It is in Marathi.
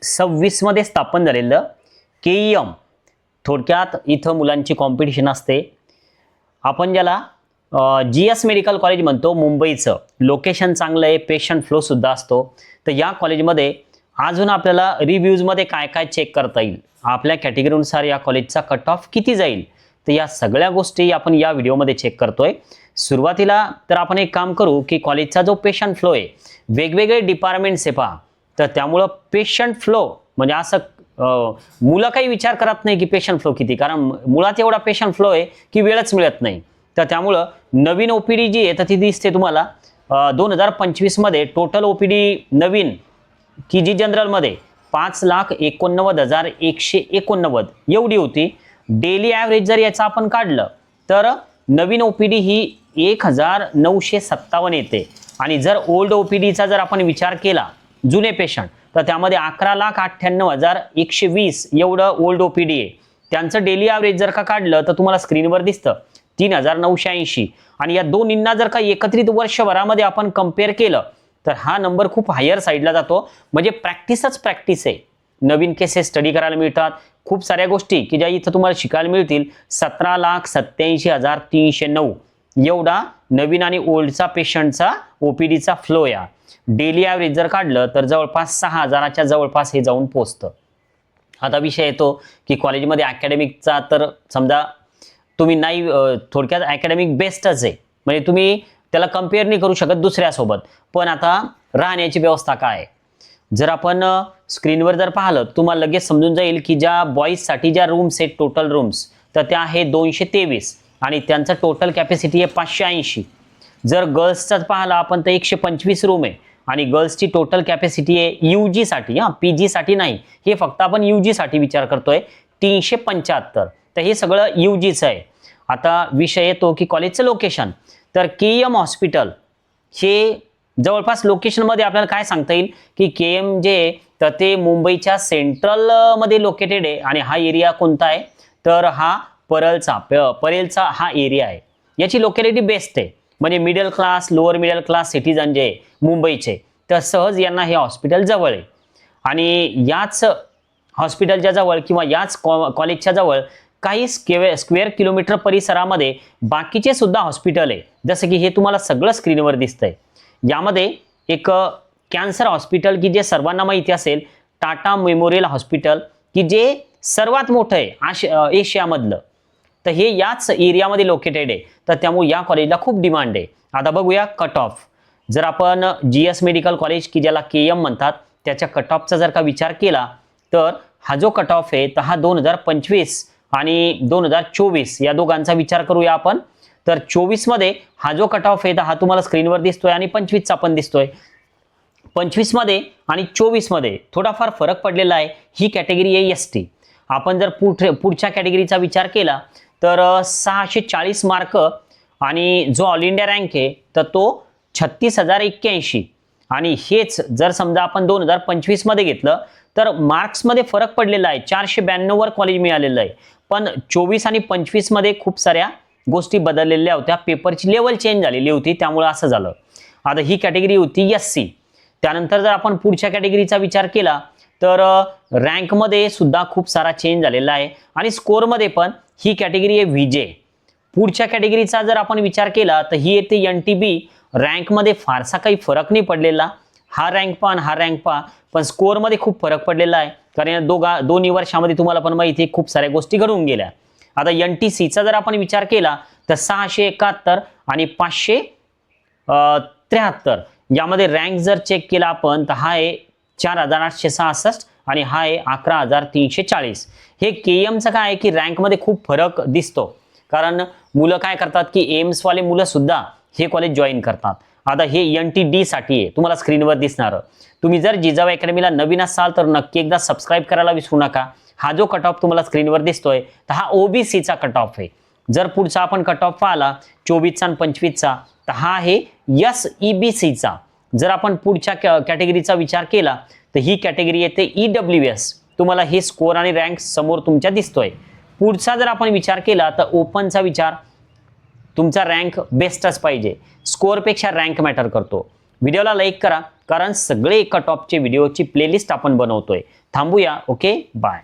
2026 मध्ये स्थापन झालेलं केईएम, थोडक्यात इथं मुलांची कॉम्पिटिशन असते. आपण ज्याला GS मेडिकल कॉलेज म्हणतो, मुंबईचं लोकेशन चांगलं आहे, पेशंट फ्लो सुद्धा असतो. तर या कॉलेजमध्ये अजून आपल्याला रिव्ह्यूजमध्ये काय काय चेक करता येईल, आपल्या कॅटेगरीनुसार या कॉलेजचा कट ऑफ किती जाईल, तर या सगळ्या गोष्टी आपण या व्हिडिओमध्ये चेक करतोय. सुरुवातीला तर आपण एक काम करू की कॉलेजचा जो पेशंट फ्लो आहे, वेगवेगळे डिपार्टमेंट्स आहे पहा, तर त्यामुळं पेशंट फ्लो म्हणजे असं मुलं काही विचार करत नाही की पेशंट फ्लो किती, कारण मुळात एवढा पेशंट फ्लो आहे की वेळच मिळत नाही. तर त्यामुळं नवीन ओपीडी जी आहे तर ती दिसते तुम्हाला 2025 मध्ये टोटल ओपीडी नवीन की जी जनरलमध्ये 5,89,189 एवढी होती. डेली ॲव्हरेज जर याचा आपण काढलं तर नवीन ओपीडी ही 1,957 येते. आणि जर ओल्ड ओपीडीचा जर आपण विचार केला, जुने पेशंट, तर त्यामध्ये 11,98,120 एवढं ओल्ड ओपीडी आहे. त्यांचं डेली ॲव्हरेज जर का काढलं तर तुम्हाला स्क्रीनवर दिसतं 3,980. आणि या दोन्हींना जर का एकत्रित वर्षभरामध्ये आपण कम्पेअर केलं तर हा नंबर खूप हायर साईडला जातो. म्हणजे प्रॅक्टिसच प्रॅक्टिस आहे. नवीन केसेस स्टडी करायला मिळतात, खूप साऱ्या गोष्टी की ज्या इथं तुम्हाला शिकायला मिळतील. 17,87,309 एवढा नवीन आणि ओल्डचा पेशंटचा ओपीडीचा फ्लो या. डेली ॲव्हरेज जर काढलं तर जवळपास 6,000च्या जवळपास हे जाऊन पोहोचतं. आता विषय येतो की कॉलेजमध्ये अकॅडमिकचा, तर समजा तुम्ही नाही, थोडक्यात अकॅडमिक बेस्टच आहे, म्हणजे तुम्ही त्याला कम्पेअर नाही करू शकत दुसऱ्यासोबत. पण आता राहण्याची व्यवस्था काय आहे, जर आपण स्क्रीनवर जर पाहिलं तुम्हाला लगेच समजून जाईल की ज्या बॉईजसाठी ज्या रूम्स आहेत, टोटल रूम्स, तर त्या आहे 223 आणि त्यांचं टोटल कॅपॅसिटी आहे 580. जर गर्ल्सचाच पाहिला आपण तर 125 रूम आहे आणि गर्ल्सची टोटल कॅपॅसिटी आहे UG साठी, PG साठी नाही, हे फक्त आपण UG साठी विचार करतोय, 375. तर हे सगळं UGचं आहे. आता विषय येतो की कॉलेजचं लोकेशन. तर KM हॉस्पिटल हे जवळपास लोकेशनमध्ये आपल्याला काय सांगता येईल की KM जे तर ते मुंबईच्या सेंट्रल मध्ये लोकेटेड आहे. आणि हा एरिया कोणता आहे तर हा परेलचा हा एरिया आहे. याची लोकॅलिटी बेस्ट आहे, म्हणजे middle class, lower middle class citizen जे मुंबईचे, तर सहज यांना हे हॉस्पिटल जवळ आहे. आणि याच हॉस्पिटलच्या जवळ किंवा याच कॉलेजच्या जवळ काही स्क्वेअर किलोमीटर परिसरामध्ये बाकीचे सुद्धा हॉस्पिटल आहे. जसं की हे तुम्हाला सगळं स्क्रीनवर दिसतंय. यामध्ये एक कॅन्सर हॉस्पिटल की जे सर्वांना माहिती असेल, टाटा मेमोरियल हॉस्पिटल, की जे सर्वात मोठं आहे एशियामधलं, तर हे याच एरियामध्ये लोकेटेड आहे. तर त्यामुळे या कॉलेजला खूप डिमांड आहे. आता बघूया कट ऑफ. जर आपण GS मेडिकल कॉलेज की ज्याला KM म्हणतात त्याच्या कट ऑफचा जर का विचार केला तर हा जो कट ऑफ आहे तर हा 2025 आणि 2024 या दोघांचा विचार करूया आपण. तर 24 मध्ये हा जो कट ऑफ आहे तर हा तुम्हाला स्क्रीनवर दिसतोय आणि 25चा पण दिसतोय. 25 मध्ये आणि 24 मध्ये थोडाफार फरक पडलेला आहे. ही कॅटेगरी आहे ST. आपण जर पुढच्या कॅटेगरीचा विचार केला तर 640 मार्क आणि जो ऑल इंडिया रँक आहे तर तो 36,081. आणि हेच जर समजा आपण 2025 मध्ये घेतलं तर मार्क्समध्ये फरक पडलेला आहे. 492 वर कॉलेज मिळालेलं आहे. पण 24 आणि 25 मध्ये खूप साऱ्या गोष्टी बदललेल्या होत्या, पेपरची लेवल चेंज झालेली होती, त्यामुळे असं झालं. आता ही कॅटेगरी होती SC. त्यानंतर जर आपण पुढच्या कॅटेगरीचा विचार केला तर रँकमध्ये सुद्धा खूप सारा चेंज झालेला आहे आणि स्कोअरमध्ये पण ही कॅटेगरी आहे VJ. पुढच्या कॅटेगरीचा जर आपण विचार केला तर ही येते NTB. रँकमध्ये फारसा काही फरक नाही पडलेला. हा रँक पहा, पण स्कोअरमध्ये खूप फरक पडलेला आहे, कारण दोन्ही वर्षामध्ये तुम्हाला पण माहिती आहे खूप साऱ्या गोष्टी घडून गेल्या. आता NTCचा जर आपण विचार केला तर 671 आणि 573 यामध्ये रँक जर चेक केला आपण तर हा आहे 4,866 आणि हा आहे 11,340. हे KMचं काय आहे की रँकमध्ये खूप फरक दिसतो, कारण मुलं काय करतात की एम्स वाले मुलं सुद्धा हे कॉलेज जॉईन करतात. आता हे NTD साठी आहे, तुम्हाला स्क्रीनवर दिसणार. तुम्ही जर जिजाऊ अकॅडमीला नवीन असाल तर नक्की एकदा सबस्क्राईब करायला विसरू नका. हा जो कट ऑफ तुम्हाला स्क्रीनवर दिसतोय तर हा OBCचा कट ऑफ आहे. जर पुढचा आपण कट ऑफ पाहिला 24चा आणि 25चा तर हा आहे SEBCचा. जर आपण पुढच्या कॅटेगरीचा विचार केला तर ही कॅटेगरी येते EWS. तुम्हाला हे स्कोअर आणि रँक समोर तुमच्या दिसतोय. पुढचा जर आपण विचार केला तर ओपनचा विचार, तुमचा रँक बेस्टच पाहिजे, स्कोअरपेक्षा रँक मॅटर करतो. व्हिडिओला लाईक करा, कारण सगळे कट ऑफचे व्हिडिओची प्लेलिस्ट आपण बनवतोय. थांबूया. Okay, bye.